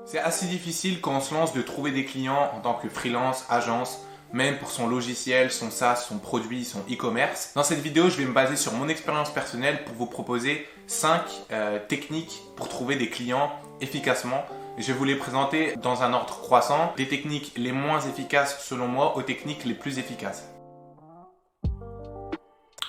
C'est assez difficile quand on se lance de trouver des clients en tant que freelance, agence, même pour son logiciel, son SaaS, son produit, son e-commerce. Dans cette vidéo, je vais me baser sur mon expérience personnelle pour vous proposer 5 techniques pour trouver des clients efficacement. Je vais vous les présenter dans un ordre croissant, des techniques les moins efficaces selon moi aux techniques les plus efficaces.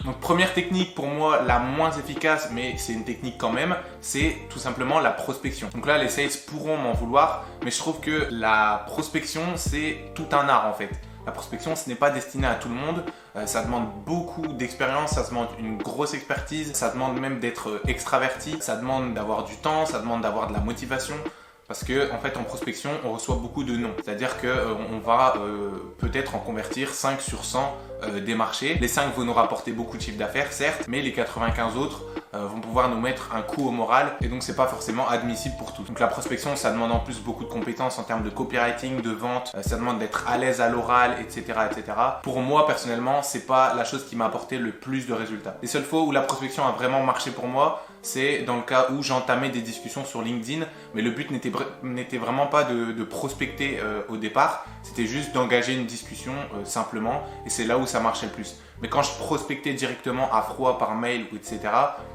Donc première technique pour moi la moins efficace, mais c'est une technique quand même, c'est tout simplement la prospection. Donc là les sales pourront m'en vouloir, mais je trouve que la prospection c'est tout un art en fait. La prospection ce n'est pas destiné à tout le monde, ça demande beaucoup d'expérience, ça demande une grosse expertise, ça demande même d'être extraverti, ça demande d'avoir du temps, ça demande d'avoir de la motivation. Parce que en fait en prospection on reçoit beaucoup de non, c'est-à-dire qu'on va peut-être en convertir 5 sur 100 des marchés. Les 5 vont nous rapporter beaucoup de chiffre d'affaires certes, mais les 95 autres vont pouvoir nous mettre un coup au moral et donc c'est pas forcément admissible pour tous. Donc la prospection ça demande en plus beaucoup de compétences en termes de copywriting, de vente, ça demande d'être à l'aise à l'oral, etc., etc. Pour moi personnellement c'est pas la chose qui m'a apporté le plus de résultats. Les seules fois où la prospection a vraiment marché pour moi, c'est dans le cas où j'entamais des discussions sur LinkedIn, mais le but n'était vraiment pas de prospecter au départ, c'était juste d'engager une discussion simplement, et c'est là où ça marchait le plus. Mais quand je prospectais directement à froid par mail ou etc.,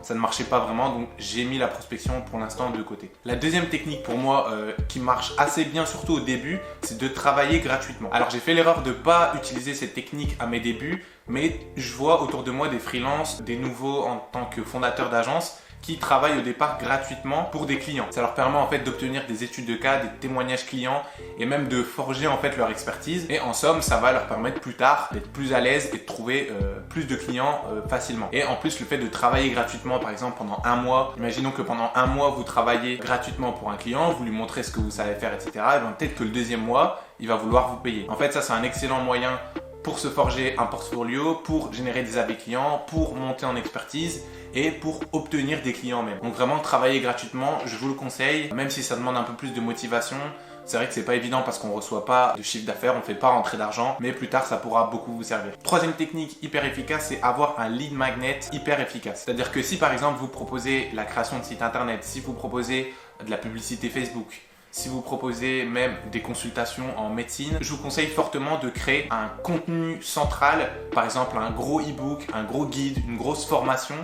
ça ne marchait pas vraiment, donc j'ai mis la prospection pour l'instant de côté. La deuxième technique pour moi qui marche assez bien, surtout au début, c'est de travailler gratuitement. Alors j'ai fait l'erreur de ne pas utiliser cette technique à mes débuts, mais je vois autour de moi des freelances, des nouveaux en tant que fondateurs d'agence, qui travaillent au départ gratuitement pour des clients. Ça leur permet en fait d'obtenir des études de cas, des témoignages clients et même de forger en fait leur expertise. Et en somme, ça va leur permettre plus tard d'être plus à l'aise et de trouver plus de clients facilement. Et en plus, le fait de travailler gratuitement, par exemple pendant un mois, imaginons que pendant un mois vous travaillez gratuitement pour un client, vous lui montrez ce que vous savez faire, etc. Et bien peut-être que le deuxième mois, il va vouloir vous payer. En fait, ça c'est un excellent moyen pour se forger un portfolio, pour générer des avis clients, pour monter en expertise et pour obtenir des clients même. Donc vraiment travailler gratuitement, je vous le conseille, même si ça demande un peu plus de motivation. C'est vrai que c'est pas évident parce qu'on reçoit pas de chiffre d'affaires, on fait pas rentrer d'argent, mais plus tard ça pourra beaucoup vous servir. Troisième technique hyper efficace, c'est avoir un lead magnet hyper efficace. C'est-à-dire que si par exemple vous proposez la création de site internet, si vous proposez de la publicité Facebook, si vous proposez même des consultations en médecine, je vous conseille fortement de créer un contenu central, par exemple un gros e-book, un gros guide, une grosse formation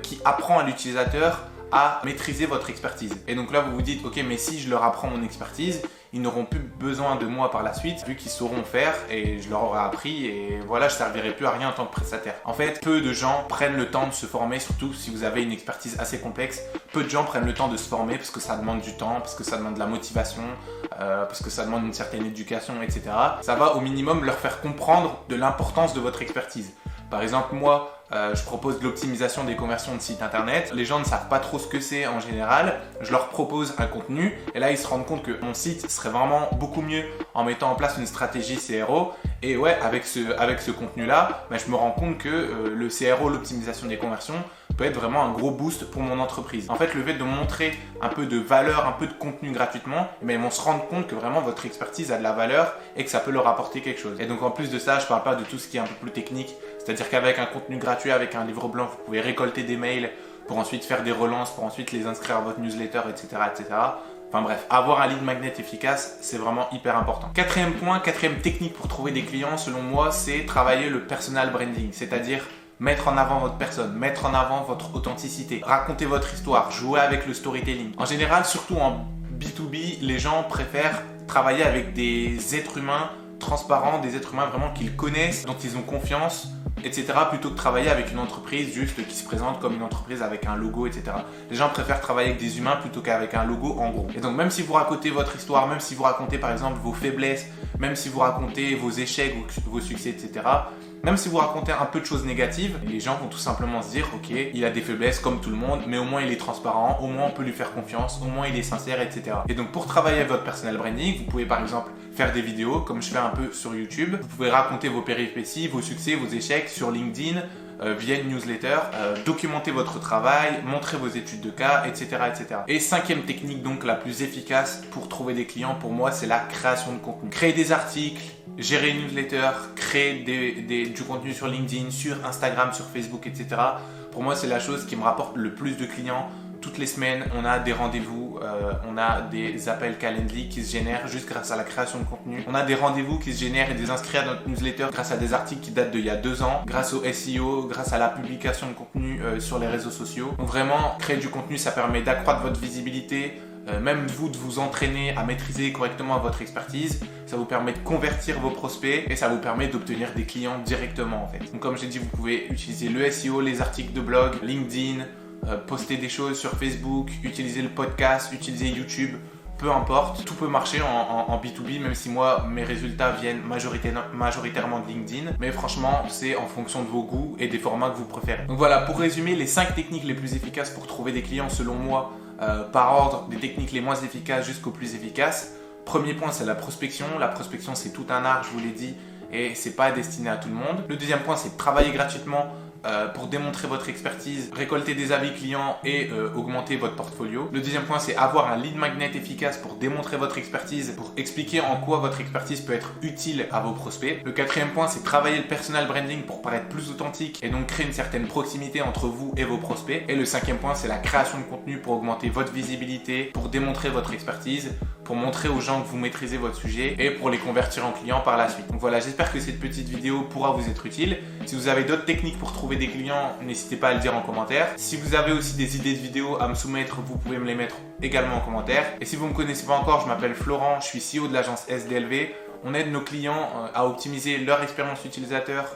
qui apprend à l'utilisateur à maîtriser votre expertise. Et donc là, vous vous dites, ok, mais si je leur apprends mon expertise, ils n'auront plus besoin de moi par la suite, vu qu'ils sauront faire et je leur aurai appris et voilà, je ne servirai plus à rien en tant que prestataire. En fait, peu de gens prennent le temps de se former, surtout si vous avez une expertise assez complexe. Peu de gens prennent le temps de se former parce que ça demande du temps, parce que ça demande de la motivation, parce que ça demande une certaine éducation, etc. Ça va au minimum leur faire comprendre de l'importance de votre expertise. Par exemple, moi, je propose de l'optimisation des conversions de sites internet. Les gens ne savent pas trop ce que c'est en général. Je leur propose un contenu et là, ils se rendent compte que mon site serait vraiment beaucoup mieux en mettant en place une stratégie CRO. Et ouais, avec ce contenu-là, je me rends compte que le CRO, l'optimisation des conversions, peut être vraiment un gros boost pour mon entreprise. En fait, le fait de montrer un peu de valeur, un peu de contenu gratuitement, ils vont se rendre compte que vraiment votre expertise a de la valeur et que ça peut leur apporter quelque chose. Et donc en plus de ça, je ne parle pas de tout ce qui est un peu plus technique, c'est-à-dire qu'avec un contenu gratuit, avec un livre blanc, vous pouvez récolter des mails pour ensuite faire des relances, pour ensuite les inscrire à votre newsletter, etc., etc. Enfin bref, avoir un lead magnet efficace, c'est vraiment hyper important. Quatrième point, quatrième technique pour trouver des clients, selon moi, c'est travailler le personal branding, c'est-à-dire mettre en avant votre personne, mettre en avant votre authenticité, raconter votre histoire, jouer avec le storytelling. En général, surtout en B2B, les gens préfèrent travailler avec des êtres humains transparents, des êtres humains vraiment qu'ils connaissent, dont ils ont confiance, etc. plutôt que travailler avec une entreprise juste qui se présente comme une entreprise avec un logo, etc. Les gens préfèrent travailler avec des humains plutôt qu'avec un logo en gros. Et donc même si vous racontez votre histoire, même si vous racontez par exemple vos faiblesses, même si vous racontez vos échecs, vos succès, etc., même si vous racontez un peu de choses négatives, les gens vont tout simplement se dire ok, il a des faiblesses comme tout le monde, mais au moins il est transparent, au moins on peut lui faire confiance, au moins il est sincère, etc. Et donc pour travailler votre personal branding, vous pouvez par exemple faire des vidéos comme je fais un peu sur YouTube. Vous pouvez raconter vos péripéties, vos succès, vos échecs sur LinkedIn, via une newsletter, documenter votre travail, montrer vos études de cas, etc., etc. Et cinquième technique donc la plus efficace pour trouver des clients pour moi, c'est la création de contenu. Créer des articles, gérer une newsletter, créer du contenu sur LinkedIn, sur Instagram, sur Facebook, etc. Pour moi, c'est la chose qui me rapporte le plus de clients. Toutes les semaines, on a des rendez-vous où on a des appels Calendly qui se génèrent juste grâce à la création de contenu. On a des rendez-vous qui se génèrent et des inscrits à notre newsletter grâce à des articles qui datent d'il y a 2 ans, grâce au SEO, grâce à la publication de contenu sur les réseaux sociaux. Donc vraiment, créer du contenu, ça permet d'accroître votre visibilité, même vous de vous entraîner à maîtriser correctement votre expertise. Ça vous permet de convertir vos prospects et ça vous permet d'obtenir des clients directement en fait. Donc comme j'ai dit, vous pouvez utiliser le SEO, les articles de blog, LinkedIn, poster des choses sur Facebook, utiliser le podcast, utiliser YouTube, peu importe. Tout peut marcher en B2B, même si moi mes résultats viennent majoritairement de LinkedIn. Mais franchement, c'est en fonction de vos goûts et des formats que vous préférez. Donc voilà, pour résumer, les 5 techniques les plus efficaces pour trouver des clients selon moi, par ordre des techniques les moins efficaces jusqu'aux plus efficaces. Premier point, c'est la prospection. La prospection, c'est tout un art, je vous l'ai dit, et c'est pas destiné à tout le monde. Le deuxième point, c'est de travailler gratuitement pour démontrer votre expertise, récolter des avis clients et augmenter votre portfolio. Le deuxième point, c'est avoir un lead magnet efficace pour démontrer votre expertise, pour expliquer en quoi votre expertise peut être utile à vos prospects. Le quatrième point, c'est travailler le personal branding pour paraître plus authentique et donc créer une certaine proximité entre vous et vos prospects. Et le cinquième point, c'est la création de contenu pour augmenter votre visibilité, pour démontrer votre expertise, pour montrer aux gens que vous maîtrisez votre sujet et pour les convertir en clients par la suite. Donc voilà, j'espère que cette petite vidéo pourra vous être utile. Si vous avez d'autres techniques pour trouver des clients, n'hésitez pas à le dire en commentaire. Si vous avez aussi des idées de vidéos à me soumettre, vous pouvez me les mettre également en commentaire. Et si vous ne me connaissez pas encore, je m'appelle Florent, je suis CEO de l'agence SDLV. On aide nos clients à optimiser leur expérience utilisateur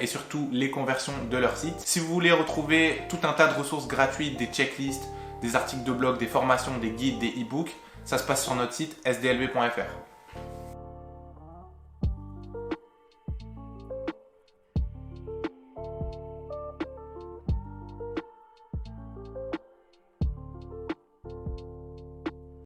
et surtout les conversions de leur site. Si vous voulez retrouver tout un tas de ressources gratuites, des checklists, des articles de blog, des formations, des guides, des e-books, ça se passe sur notre site sdlv.fr.